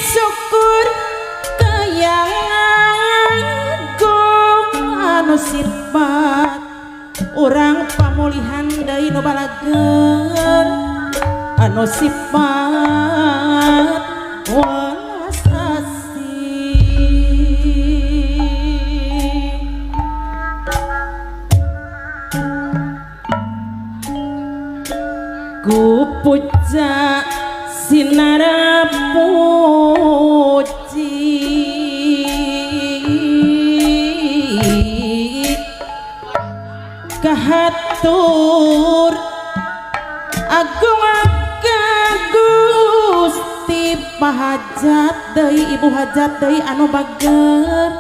syukur kayang anu sifat urang pamulihan deui nu balageun anu sifat welas asih ku puja sinara puji kahatur agung Gusti pahajat deui ibu hajat deui anu bager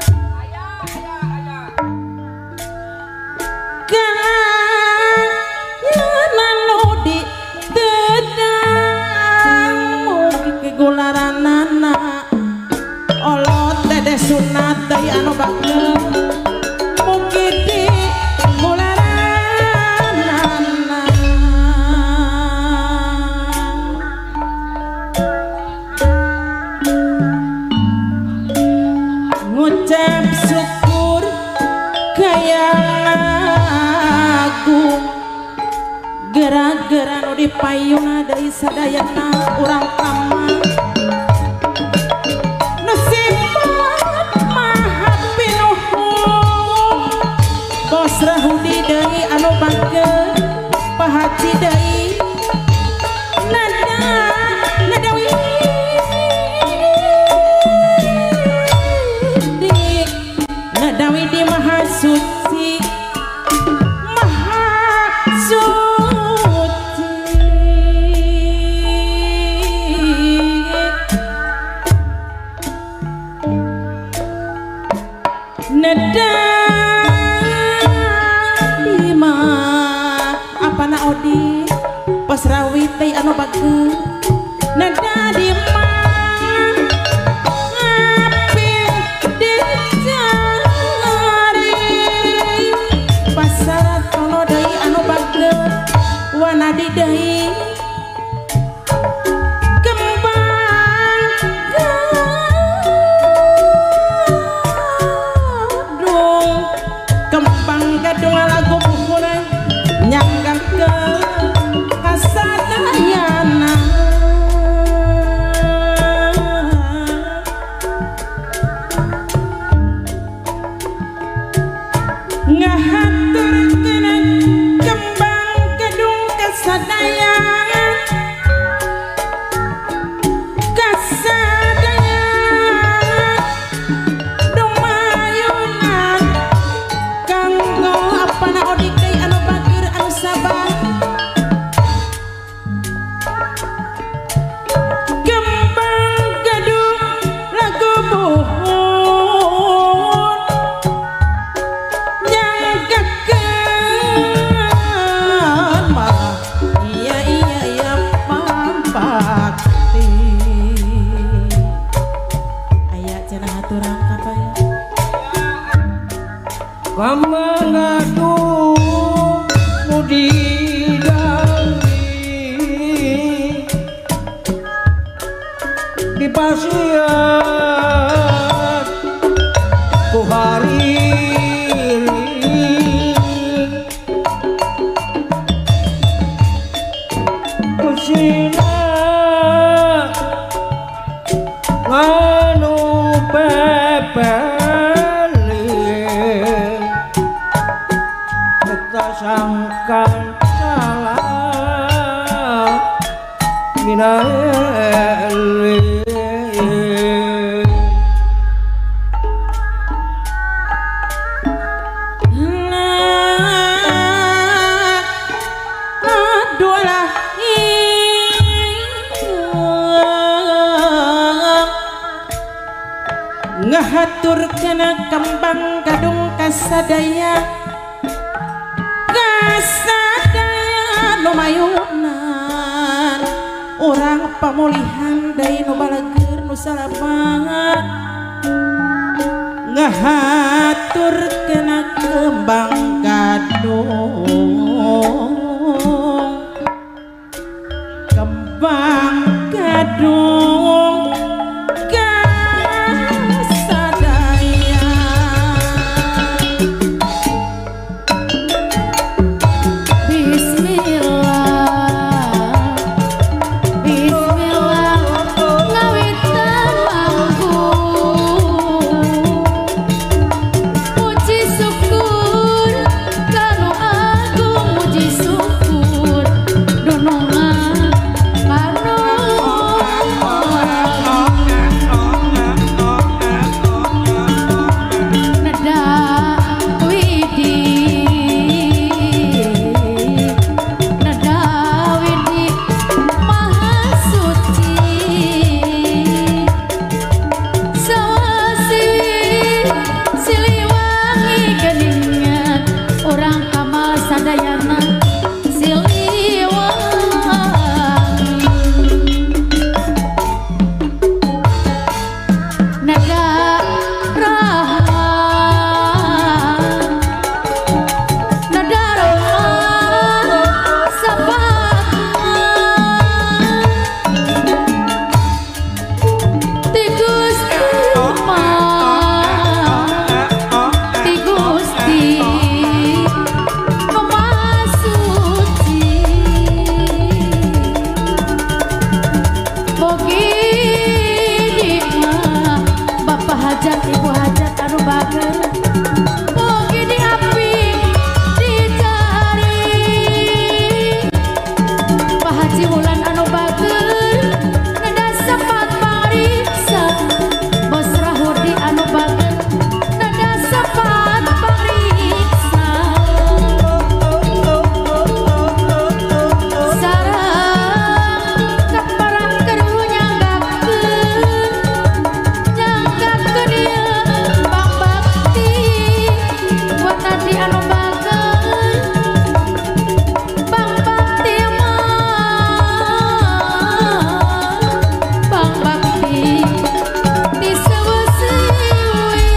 gularanana olot dede sunat deui anu bager mugi di gularanana ngucap syukur kayang agung gara-gara nu dipayuna deui sadayana urang kama Rahudi deui anu bager pahaji deui nadawi di maha suci Odi pas rawit teh anu bagus nada di apin dicari pasarat tono deui anu bagus wana di deui kembang gadung lagu bukuran nyanggang ke kasadayana ngahaturkeun kembang gedung kasadayana dumayunan kanggo apana odik deui anu bageur anu sabar kembang gadung lagu buhun nyanggakeun mah iya pampakti aya cenah haturang kapaya kamangadu mudi di pasiat ku hari kusina nganu pepelin kita sangkan salah minali ngahaturkeun kembang gadung kasadaya lumayunan orang pamulihan deui nu balageur nu salamat ngahaturkeun kembang gadung kembang gadung hajat ibu hajat anu bager mugi diapi dicari Pak Haji Wulan anu bager nada sempat pariksa Bos Rahudi anu bager nada sempat pariksa sarang kaparang keru nyanggakeun ieu Bang Bakti buat tadi anu bager Bang Bakti Bang Bakti diseweuseui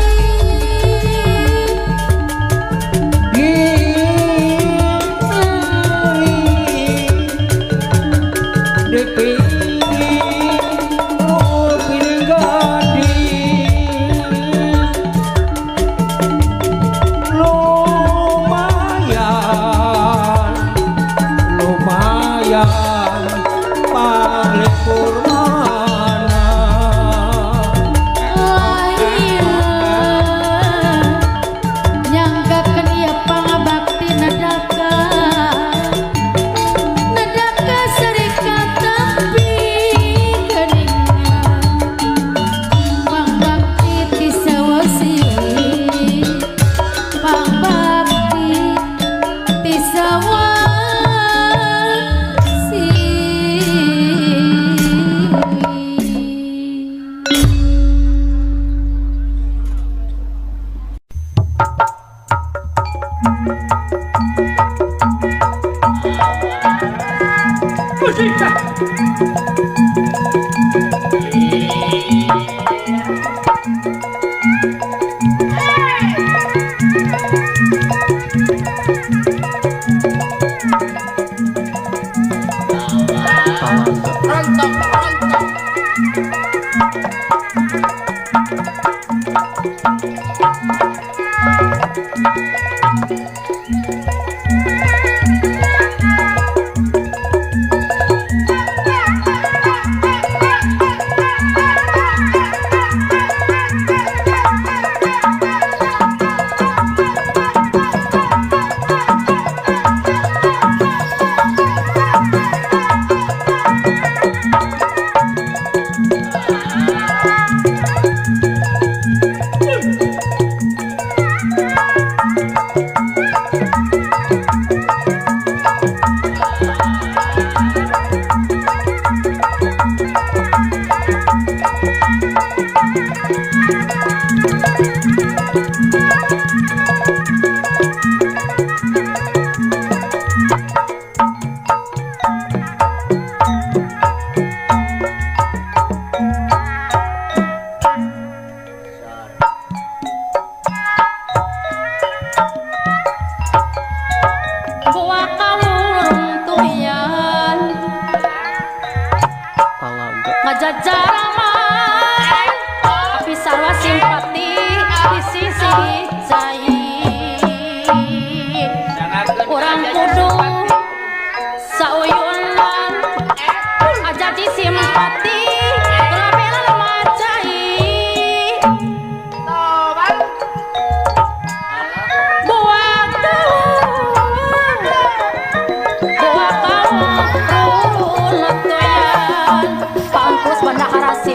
nyanggakeun ieu pangabakti nadaka serikat tapi geuningan Bang Bakti diseweuseui Bang Bakti diseweuseui Buah kawurung tuyan ngajajaraman tapi sarwa simpati di sisi Zaid urang kudu sauyunan aja di simpati kelabela macai buah kawurung tuyan pangkus banda harasi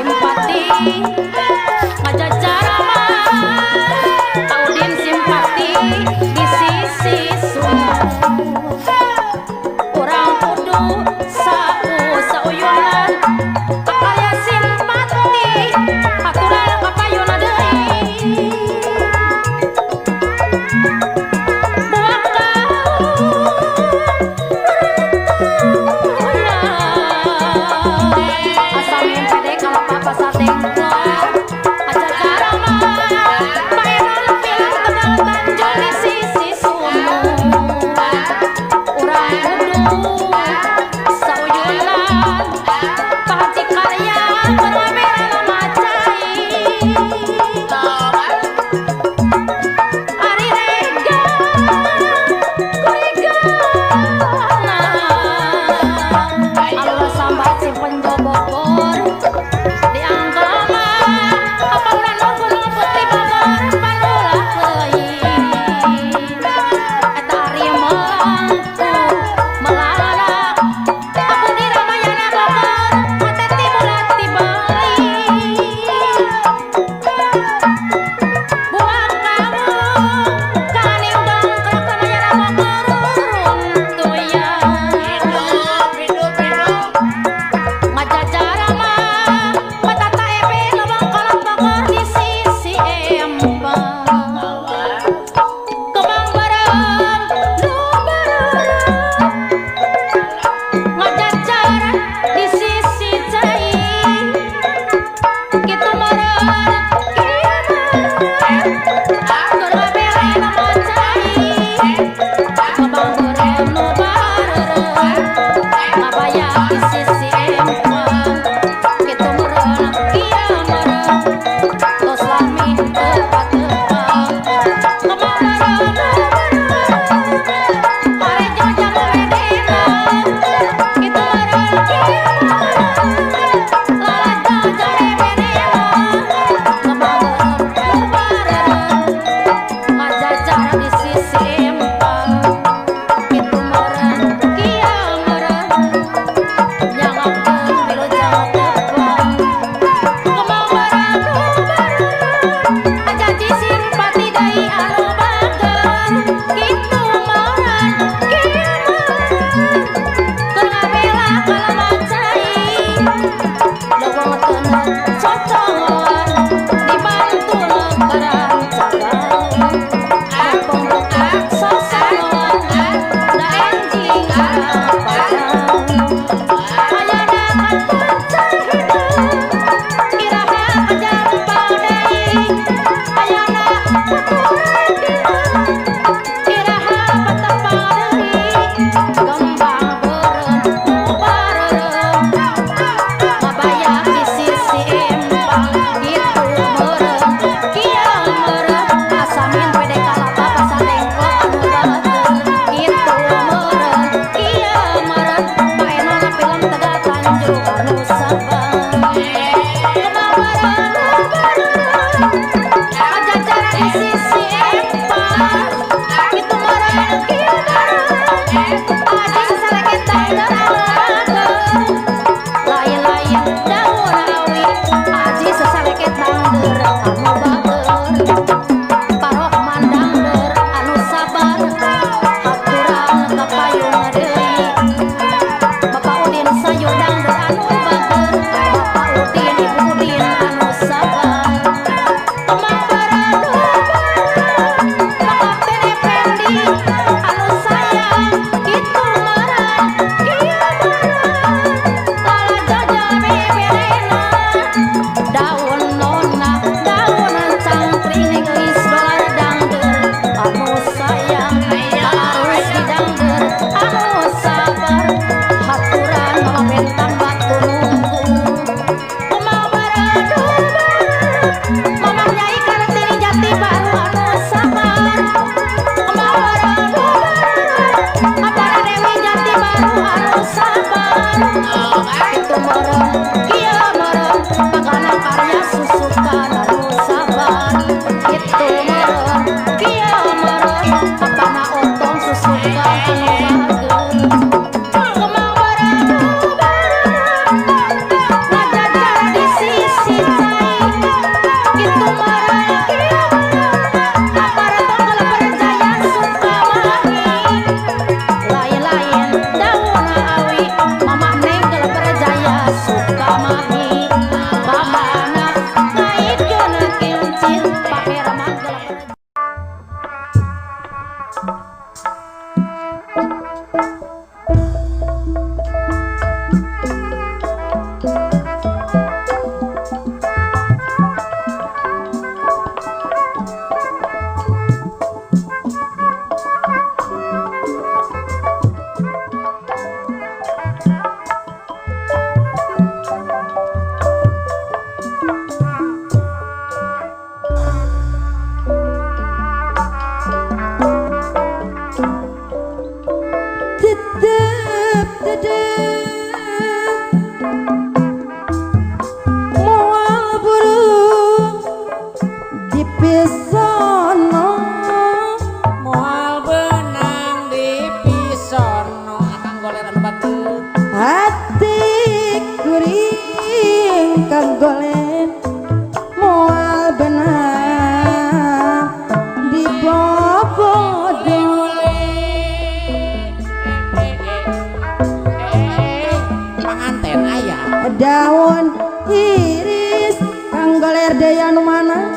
daun iris kang goler daya nu mana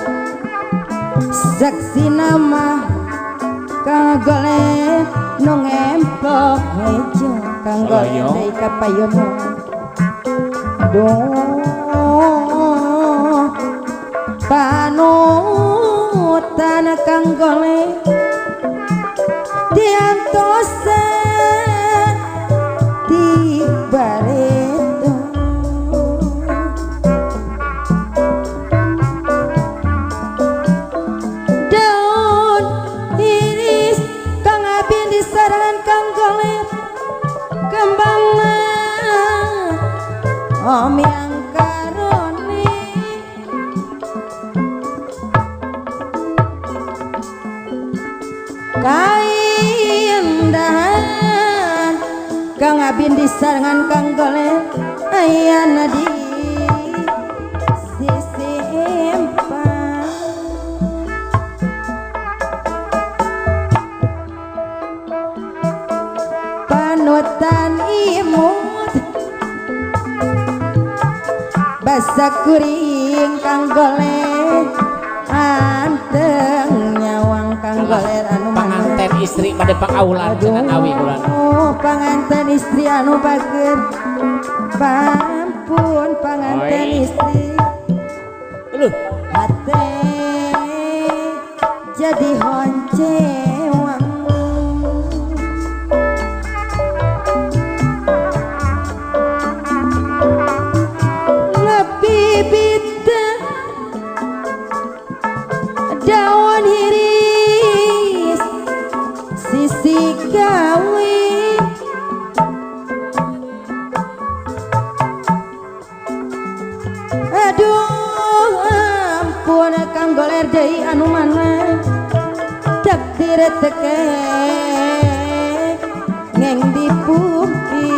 saksi nama kang goler nu ngempok hejo kang goler deui kapayono doh panutan kang goler diantose di bareto daun iris kang abin di sarangan kang goler kembangna omiang karone kaindahan kang abin di sarangan kang goler ayana di sisi empang panutan imut basaku kuring kang goler anteng nyawang kang goler anu panganten istri pada pakaulan cenah awi kula panganten istri anu bager pampun panganten istri hate jadi honcewang ngebibit daun hiris sisi gawe aduh ampun kang goler deui anu mana takdir teke ngeng dipuki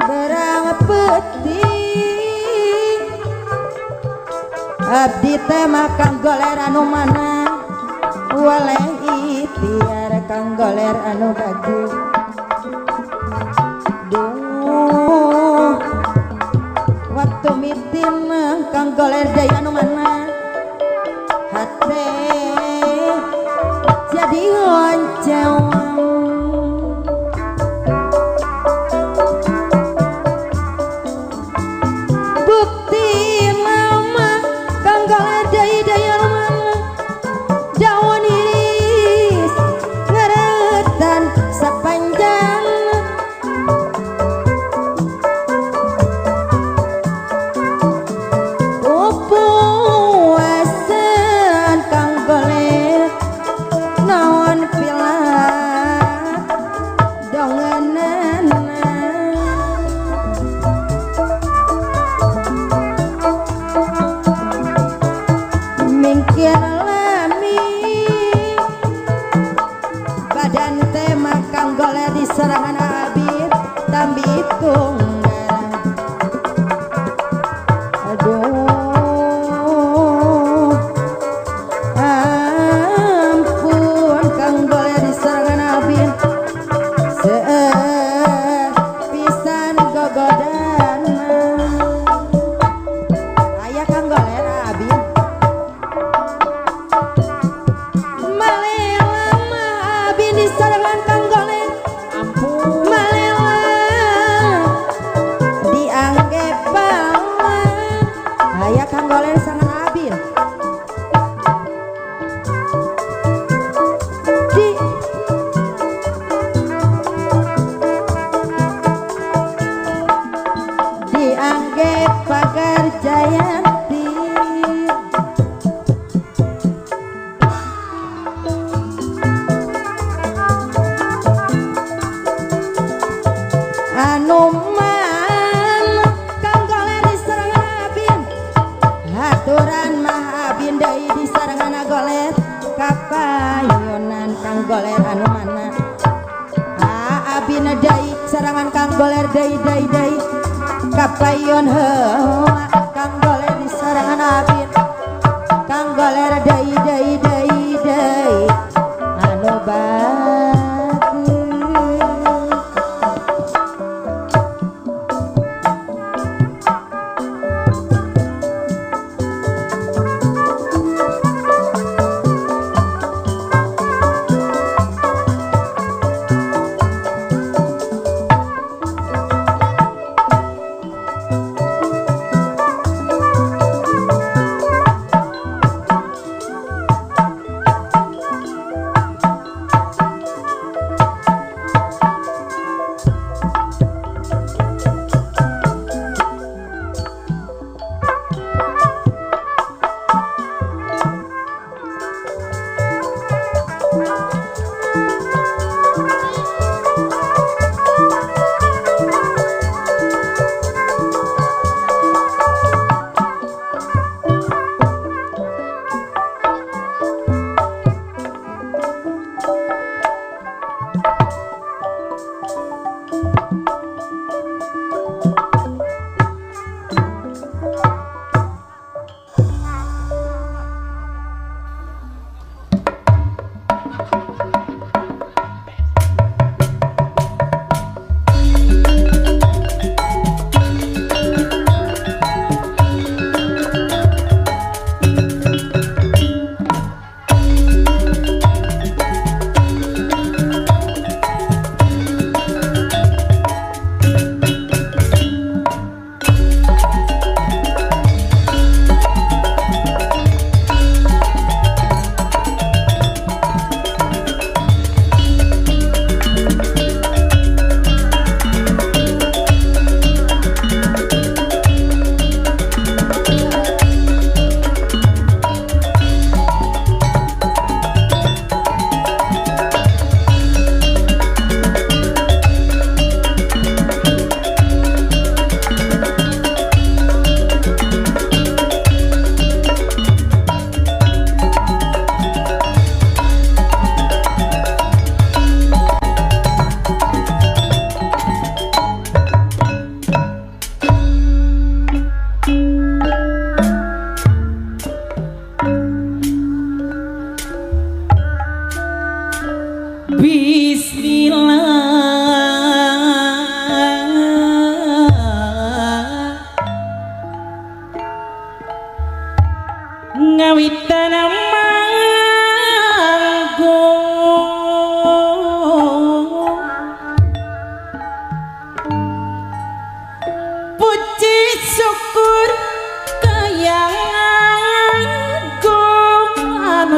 berang peti abdi teh kang goler anu mana waleh ikhtiar kang goler anu bagus duh waktu mitin kang goler daya anu mana hate jadi honcewang bukti mama kang goler daya anu mana daun iris ngeretan sepanjang pupuasan kang goler naon pilat dongenana mingkir badan tema kang goler di serangan abid tambi tunggal aduh ampun kang goler di serangan abid sepisan gogodana aya kang goler abid di sarangan kang goler malela diangge bawa aya kang goler sangan abil diangge pagar jayanti anuman kang goler di sarangan abin haturan mah abin deui di sarangan goler kapayonan kang goler anu mana abin deui sarangan kang goler deui kapayon heula kang goler di sarangan abin kang goler deui anu bagus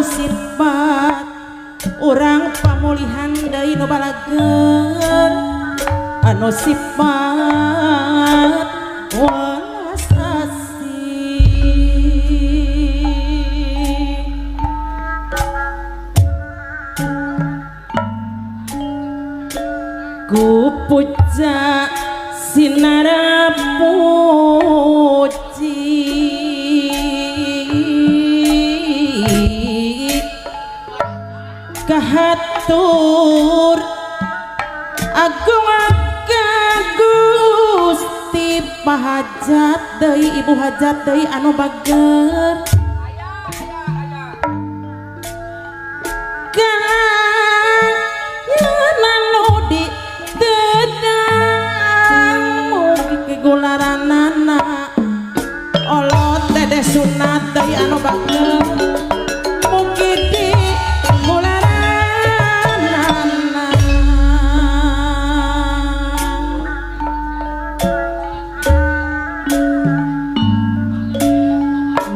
sifat urang pamulihan deui nu balageun anu sifat welas asih ku puja sinara puji kahatur agung Gusti pahajat deui ibu hajat deui anu bager gularanana olot teh sunat deui anu bager mugi di gularanana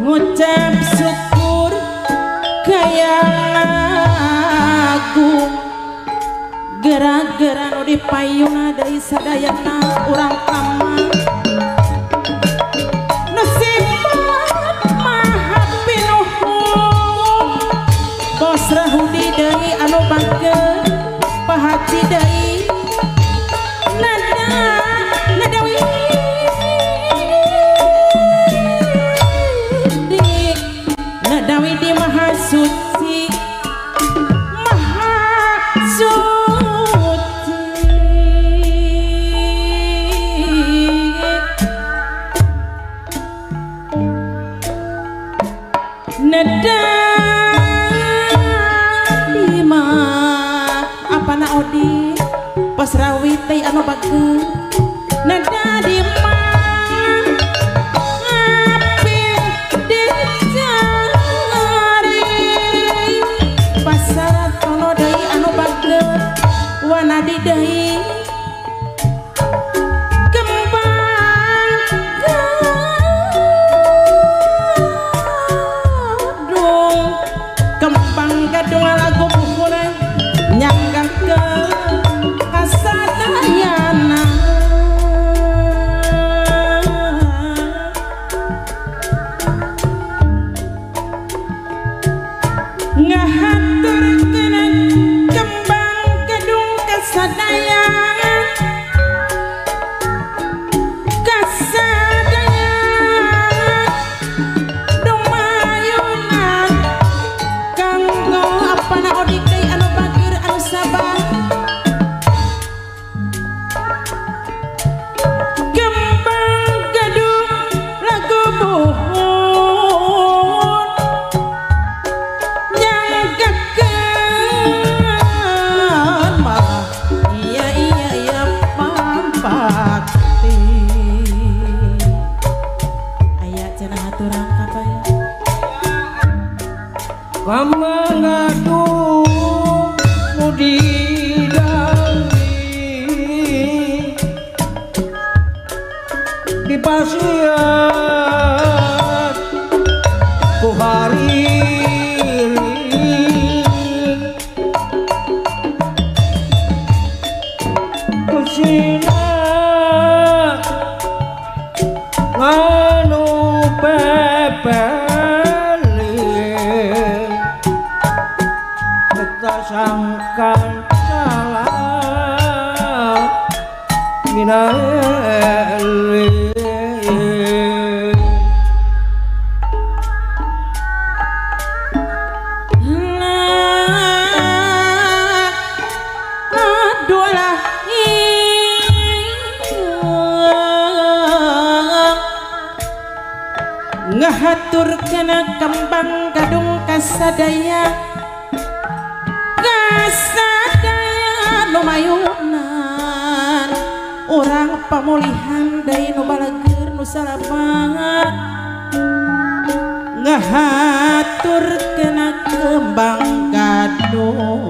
ngucap syukur kayang agung gara-gara nu dipayuna deui sadayana urang kama nu sifat maha pinuhun bos rahudi deui anu bager pahaji deui nadawi di maha suci Nedima apana odi pas rawi teh anu bagus nedima apin dicari pasar tono deui anu bagus wanadi deui gadung lagu bukuran nyanggang ke kasadayana ngahatur kena kembang gadung kasadayana Kamangadu mudi dali di pasiat ku hari kusina nganu pepe sangkan salah minali ngahatur kena kembang gadung kasadaya lumayunan orang pamulihan deui nu balageur nu salamat ngahatur kena kembang gadung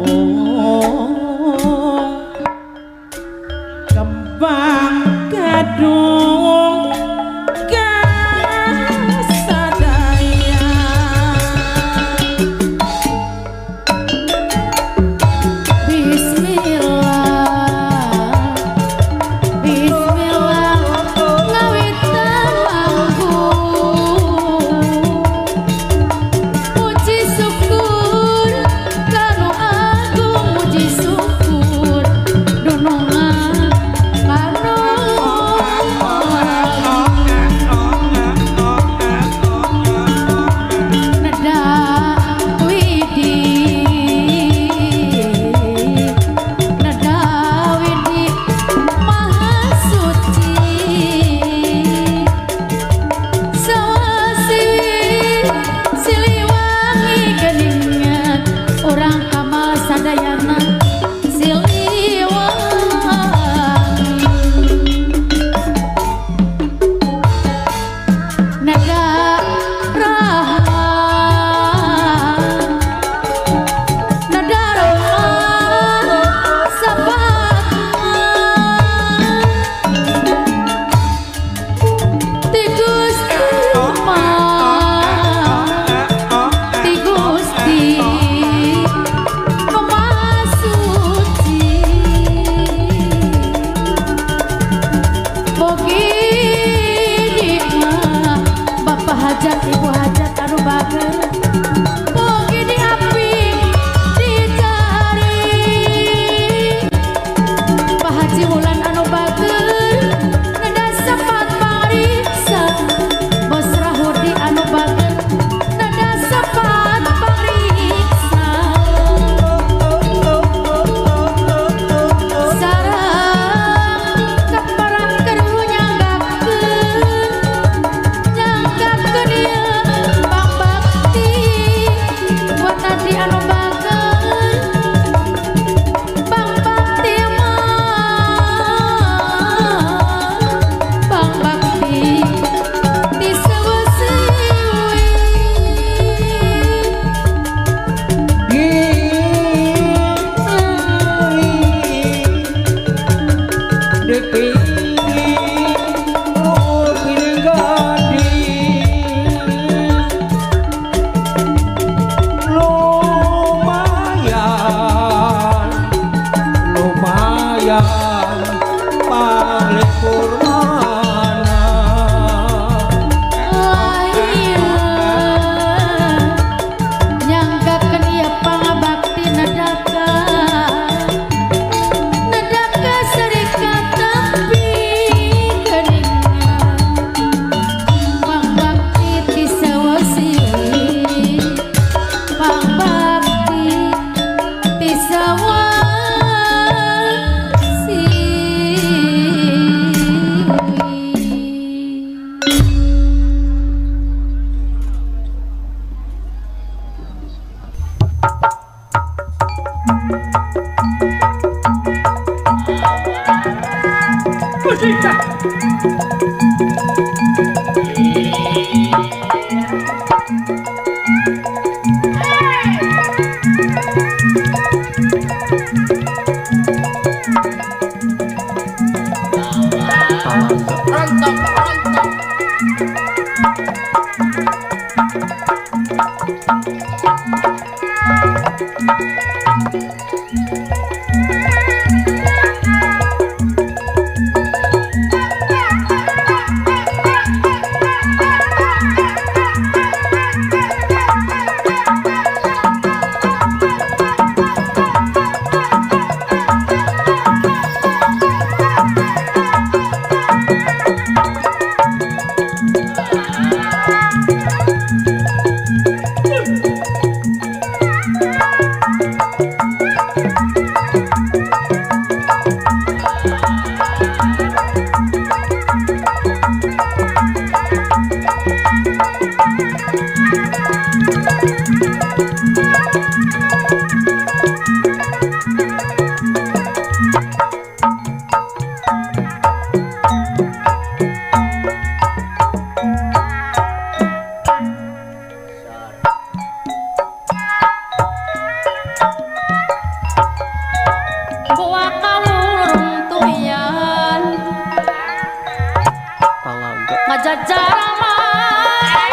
Ngajajaraman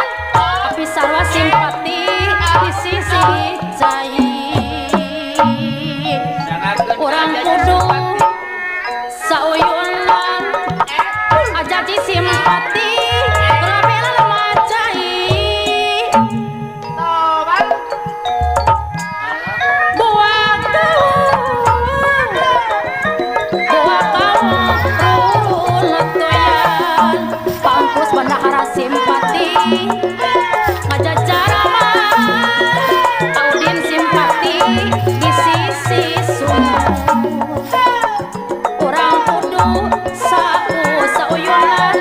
tapi sarwa simpati di sisi cai orang kudu sauyunan aja di simpati berabela macai buat kampus bandara simpati ngajajaraman audin simpati di sisi sumur orang kudu sauyunan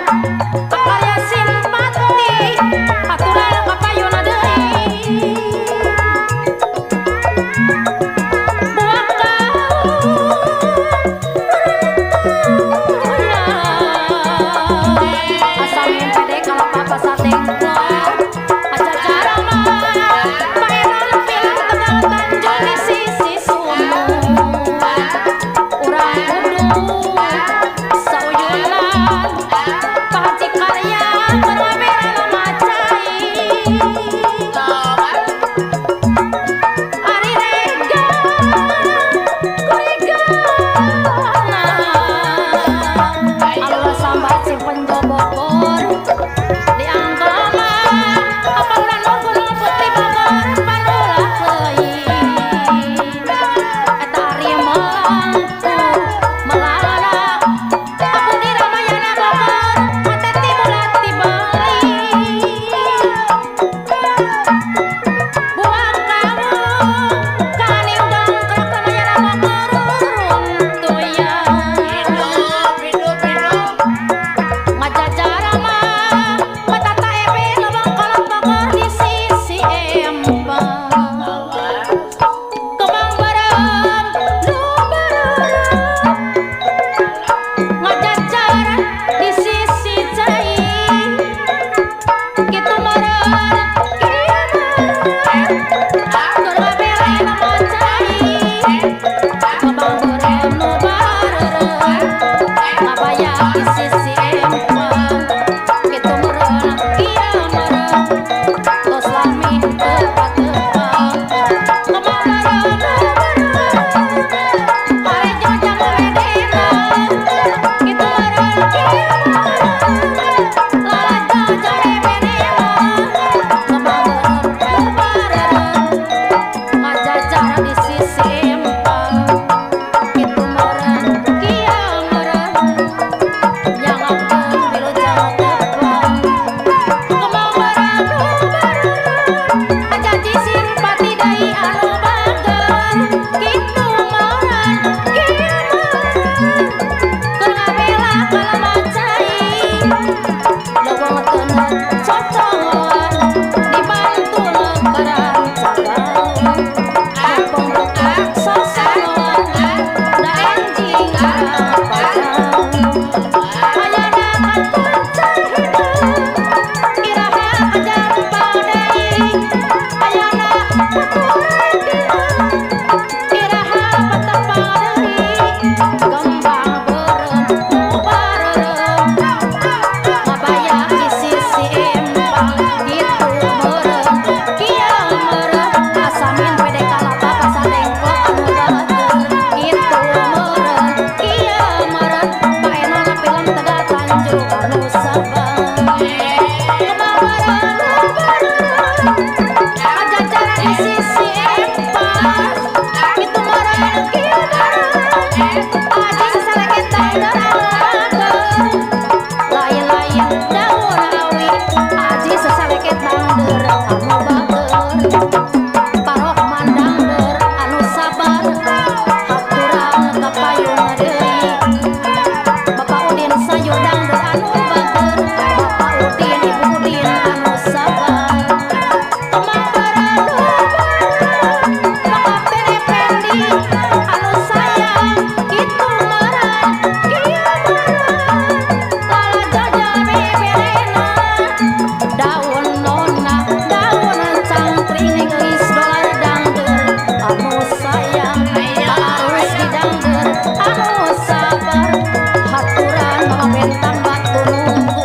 bentang batu nunggu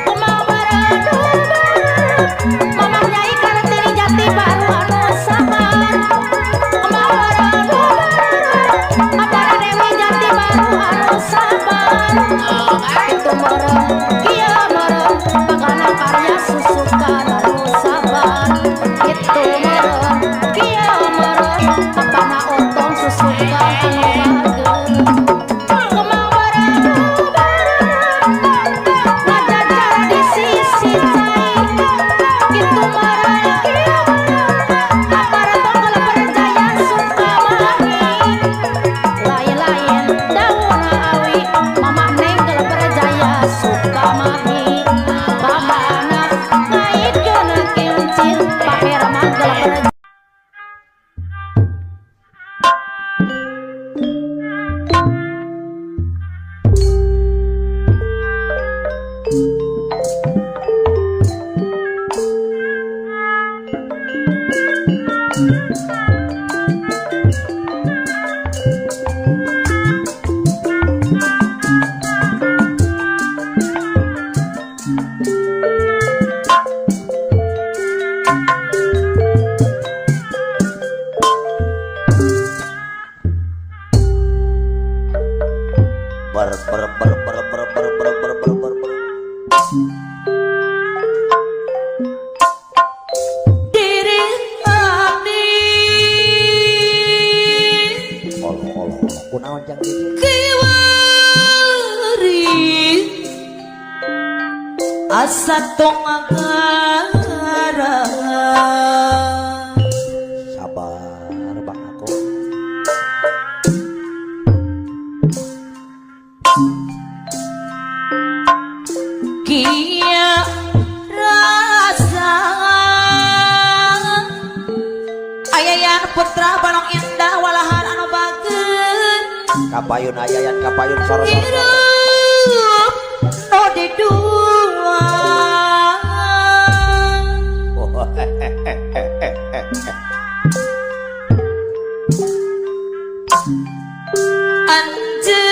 kumaha baradu mamang nyai Kartini jati baru anu sabar kumaha baradu Abara Dewi jati baru anu sabar itu meureun kieu meureun bagana karya susukan anu sabar itu meureun kieu meureun apana untung susukan anu bageus kumaha baradu ngajajar di sisi cai kitu meureun kieu apara tongkol berjaya Sukamahi lain-lain daun awi mama neng kalau berjaya Sukamahi babana ngaitkeun kincin pamer mah kalau berjaya diri abdi Kunaon jang Jeje? kiwari asa tongagara Sabar Bang aku. kia rasa ayayan putra balong indah walahan anu bageun Kapayun ayayan kapayun sor. hirup no di dua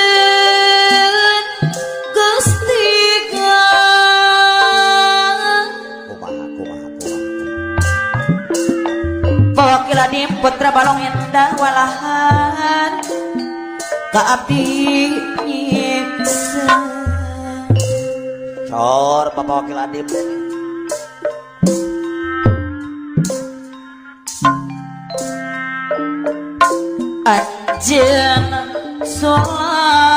anjeun Gusti Pawakila di putra balong indah walahan ka abdi nyiksa Sor Bapak Wakil Adim deh. anjeun soaya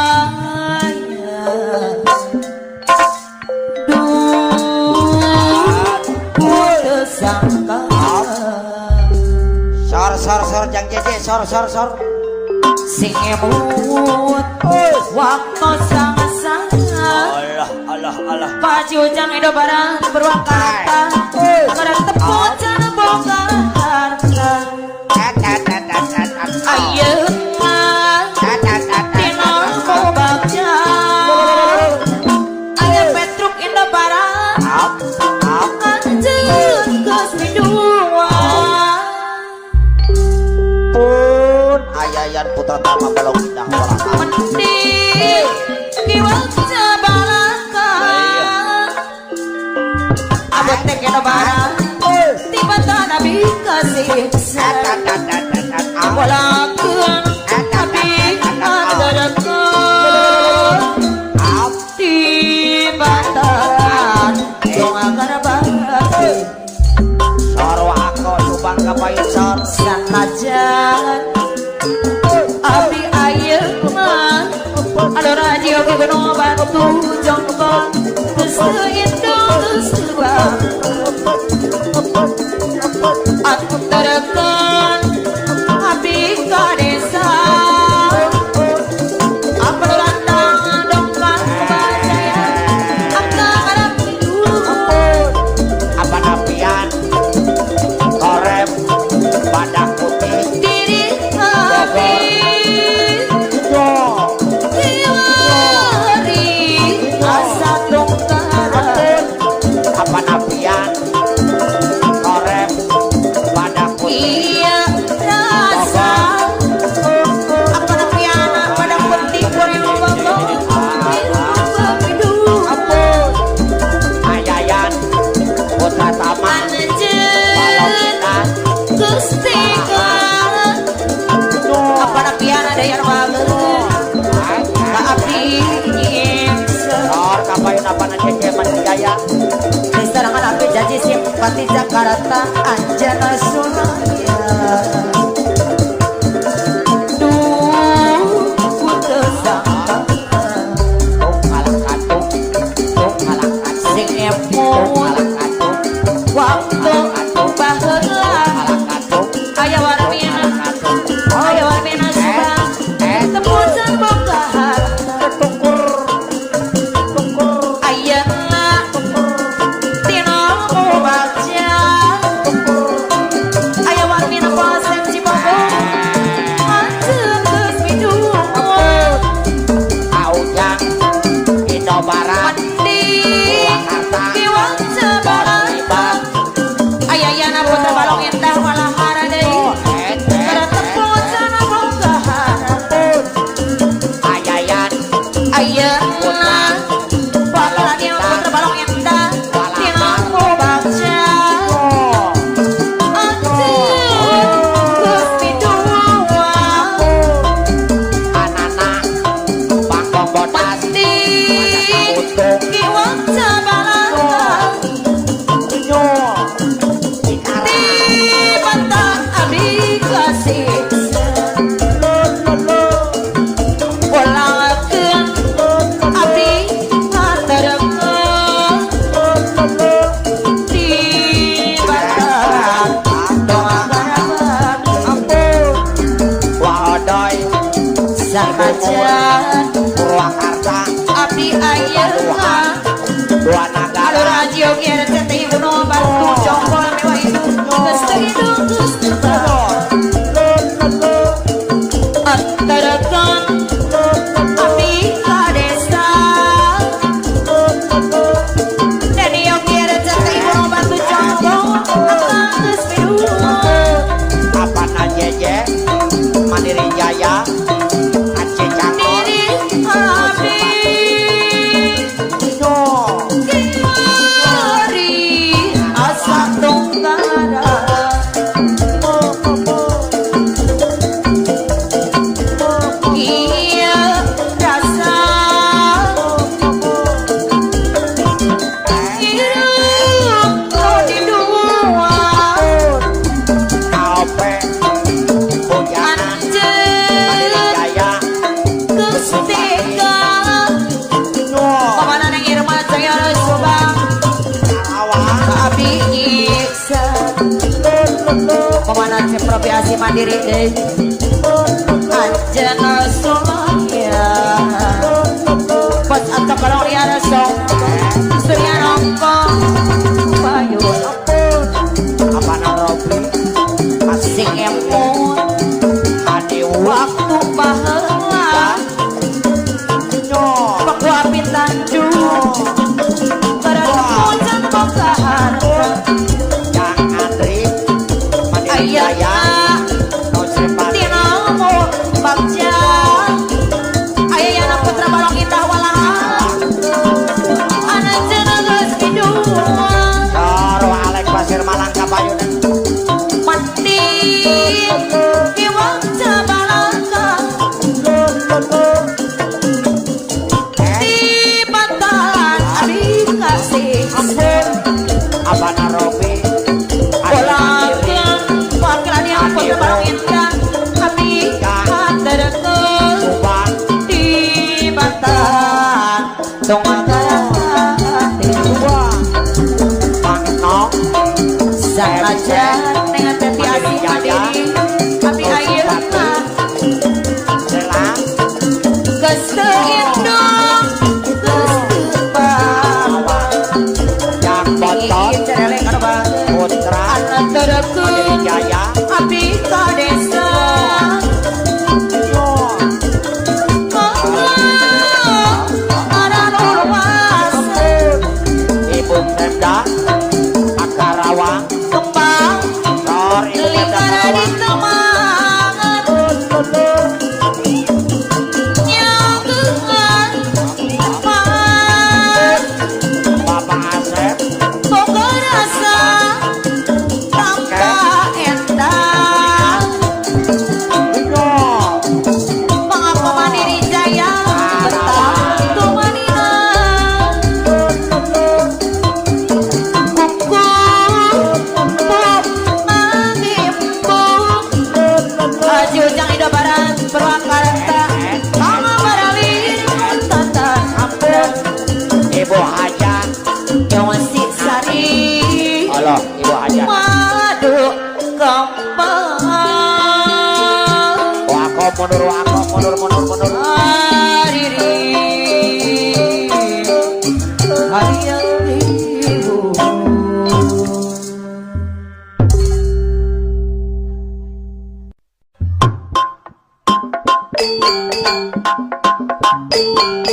duh sangka Sor jang Jeje sor. sing emut waktu sang-sang Allah. Pajujang Edo Barat beruang kata Kada tepuk jana boga harta Ayeuna Dina ko bagja Aya Petruk Indo Barat Anjeun geus midua Pun ayayan putra tama balong indah walahan. Mending kiwalja balaka Abot teh Indo Barat tiba nabi kasiksa walakeun abi andarakeun di bantaran jongakan bangga Sor wako subang kapayun sor. sanajan abi ayeuna ado radio ke gunung batu jongbang seindah sebab aku terekan abi ka desa apa landang dongkang bajaya angka harap hidup Apa napian korem badak putih diri abi kiwari asa dongkang apa napian korem badak putih iya Lor kapayon apa nanti keman jaya. Disarangan api janji simpati Jakarta Anjana Suraya. Duh, ku teu sangka Tung ngalah katung, tung ngalah katung, sing tung epon ngalah katung, waktu baheula ngalah katung, aya warmina subang tepucan boga harta ayeuna tina baca aya warmina pasang Cibogo anjeun geus midung Aujang, Indo Barat, mandi Purwakarta, kiwang Jabarata ayayana putra balong indah walahara deui kada tepucan boga harta Ayayan, ayeuna bakal dia putra balong indah tina baca anjeun geus midung Anana, Bangkong Bodas, pasti Untung, kiwang Jabarata Nyo, Cikara, di mata abdi kasih ulangkeun abdi haterekeun di mata doakan Wahodoy, samajan Purwakarta, abdi ayeuna Dua alur Nagara, radio kieu teh Ibu Bantu Jonggol mewah itu geus teu hidup geus teu aterekeun abdi ka desa dan ieu kieu teh Ibu Bantu Jonggol akang geus midung Apana Jeje, Mandiri Jaya, Aceh Cangkor, diri abdi Nyo, kiwari asa tunggara iya rasa hirup di dua Aope, Bujana, Mandiri anjeun Jaya, geus tega Nyo, pamana nang Irma Jaya Subang Karawang, abdi iksan pamana Cepropiasi Mandiri deui Anjana Suraya pas atau kalau liara song surya nongkong payun Apana Robi, sing empun Hadiwu, waktu baheula Nyo, pakuapin Tanjung kada tepucan boga harta Yang Andri, Mandiri Jaya, ayeuna Nusripati, tina bagja ayayana putra balong indah walahara anjeunna geus midung Doro Alek Basir Malang Kapayunan, mati kiwang Jabarata di batalan abdi kasih Apana Robi, ulangkeun wakilan yang putra balong indah abdi haterekeun Subang, di batalan tunggara Dua, Bang Nok, sanajan dengan teti asih mandiri abdi ayeuna Sela, geus teu indung geus teu bawang Yang Bontot, ieu cerele kana banget Putra, anak terekeun Mandiri Jaya, abdi ka desa Nyo, ada nurwa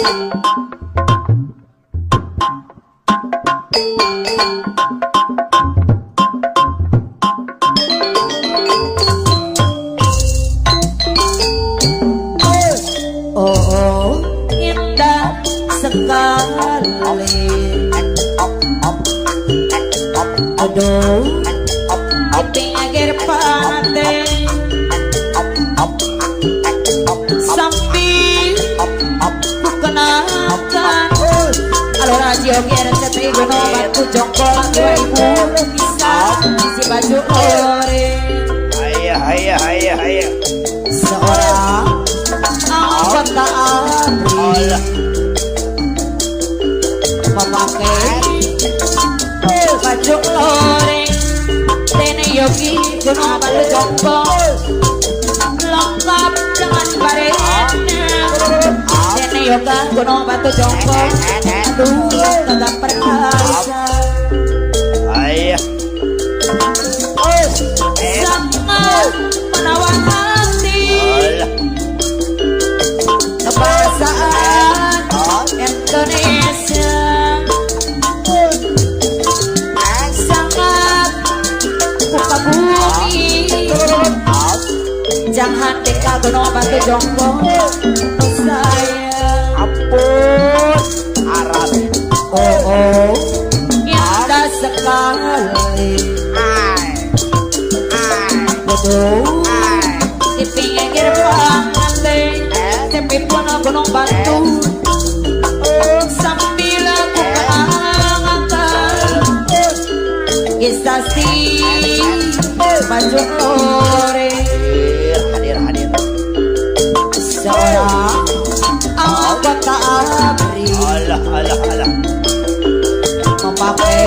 Oh, indah sekali. Aduh, pinggir pantai sambil ku kenakan alur radio biar setri gunung batu jongkol 2000 bisa isi baju ore seorang anggota ABRI memakai baju loreng Tene Yogi gunung batu jongkol lengkap dengan baretnya Tene Yoga gunung batu jongkol aduh tetap perkasa sangat menawan hati kebangsaan Indonesia sangat buka bumi jangan deka gunung batu jongkol saya ampun arah oh indah sekali betul di pinggir pantai tepi pun gunung batu sambil aku keangatan istasi baju lore hadir seorang anggota ABRI alah memakai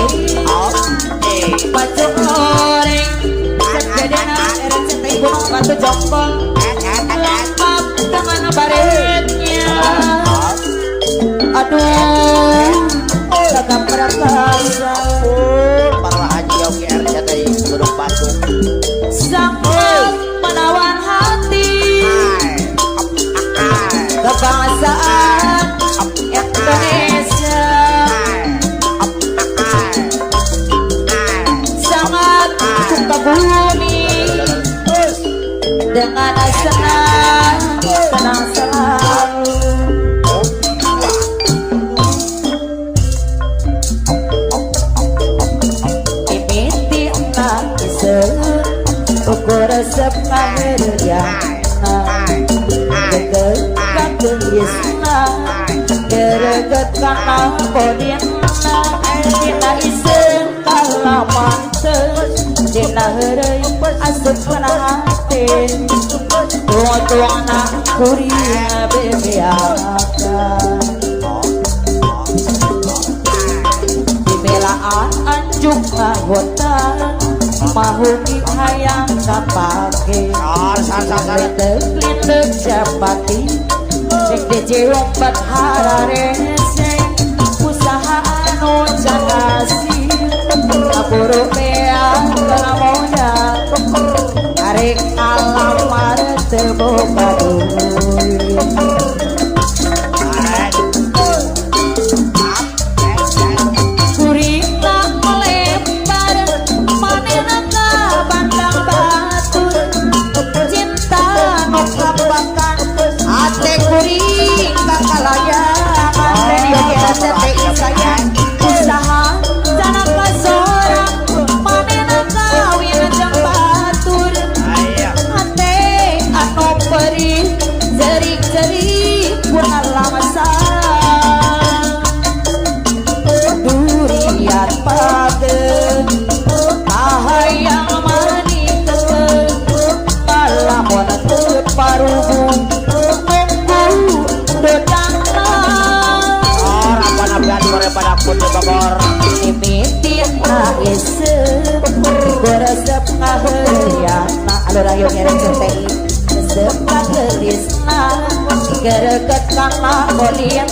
baju lore sepedana RCTI gunung batu jongkol lengkap dengan baretnya aduh tetap perkasa para haji Yogi RCTI gunung batu sangat menawan hati kebangsaan Indonesia sangat suka bumi dengan senang selalu mimiti nangis ukur resep ngaherjana dekat gelisna gereget kana kodina dina isen kalamantes dina heureuy asup kana hate tuang-tuangna kurina bebeaka dibelaan anjuk ngagotan mahuki hayang kapake lindek japati cek dejewong bathara reseng usaha anu jagasi kaburu beang kalamoda arek alamar terbuka duit kurita melebar manena ka bandang batur cinta ngokapakan ate kuring kakalayangan Yogi RCTI sayang usaha dana kasorang manena kawin jang batur ate anu perih jerik-jerik pun alamasang durian pade kahayang manikeun malamun teu parubung nunggu dodangna rapana bean pada pun Bogor mimitina iseup goresep ngaheuyana alur ayeuna RCTI resep ngagelisna gereget kana kodina